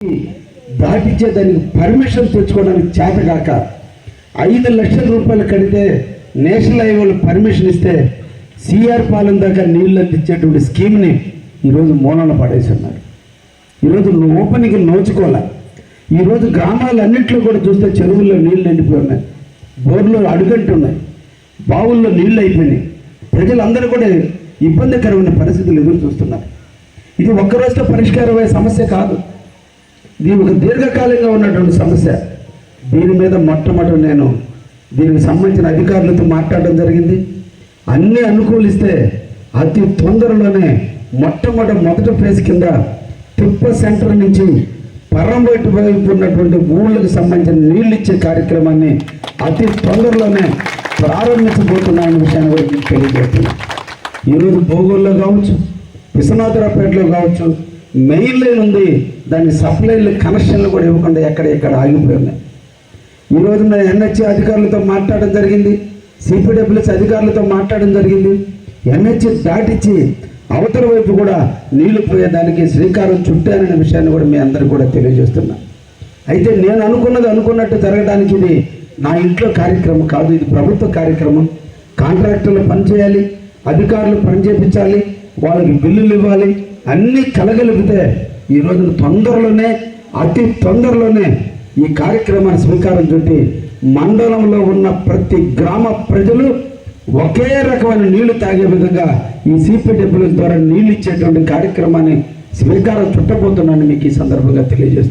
దాటించే దానికి పర్మిషన్ తెచ్చుకోవడానికి చేతగాక 5 లక్షల రూపాయలు కడితే నేషనల్ హైవేలు పర్మిషన్ ఇస్తే సిఆర్ పాలెం దాకా నీళ్ళు అందించేటువంటి స్కీమ్ని ఈరోజు మూలన పడేస్తున్నారు. ఈరోజు ఓపెనింగ్ నోచుకోవాలి. ఈరోజు గ్రామాలన్నింటిలో కూడా చూస్తే చెరువుల్లో నీళ్ళు నిండిపోయి ఉన్నాయి, బోర్లు అడుగంటున్నాయి, బావుల్లో నీళ్ళు అయిపోయినాయి. ప్రజలందరూ కూడా ఇబ్బందికరమైన పరిస్థితులు ఎదురు చూస్తున్నారు. ఇది ఒక్కరోజుతో పరిష్కారమయ్యే సమస్య కాదు, ఇది ఒక దీర్ఘకాలంగా ఉన్నటువంటి సమస్య. దీని మీద మొట్టమొదటి నేను దీనికి సంబంధించిన అధికారులతో మాట్లాడడం జరిగింది. అన్నీ అనుకూలిస్తే అతి తొందరలోనే మొదటి ఫేజ్ కింద తిప్ప సెంటర్ నుంచి పరంబైటు వైపు ఉన్నటువంటి ఊళ్ళకు సంబంధించిన నీళ్ళు ఇచ్చే కార్యక్రమాన్ని అతి తొందరలోనే ప్రారంభించబోతున్నాయనే విషయాన్ని కూడా మీకు తెలియజేస్తున్నాను. ఈరోజు భోగోల్లో కావచ్చు, విశ్వనాథరావుపేటలో కావచ్చు, మెయిన్ లైన్ ఉంది, దాని సప్లైలు కనెక్షన్లు కూడా ఇవ్వకుండా ఎక్కడ ఆగిపోయి ఉన్నాయి. ఈరోజు నేను ఎన్హెచ్ అధికారులతో మాట్లాడడం జరిగింది, సిపిడబ్ల్యూఎస్ అధికారులతో మాట్లాడడం జరిగింది. ఎన్హెచ్ దాటిచ్చి అవతల వైపు కూడా నీళ్లు పోయేదానికి శ్రీకారం చుట్టాననే విషయాన్ని కూడా మీ అందరికీ కూడా తెలియజేస్తున్నా. అయితే నేను అనుకున్నట్టు జరగడానికి ఇది నా ఇంట్లో కార్యక్రమం కాదు, ఇది ప్రభుత్వ కార్యక్రమం. కాంట్రాక్టర్లు పనిచేయాలి, అధికారులు పనిచేయించాలి, వాళ్ళకి బిల్లులు ఇవ్వాలి, అన్నీ కలగలిపితే ఈరోజు తొందరలోనే అతి తొందరలోనే ఈ కార్యక్రమాన్ని స్వీకారం చుట్టి మండలంలో ఉన్న ప్రతి గ్రామ ప్రజలు ఒకే రకమైన నీళ్లు తాగే విధంగా ఈ సిపిడబ్ల్యూఎస్ ద్వారా నీళ్ళు ఇచ్చేటువంటి కార్యక్రమాన్ని స్వీకారం చుట్టబోతున్నానని మీకు ఈ సందర్భంగా తెలియజేస్తున్నాను.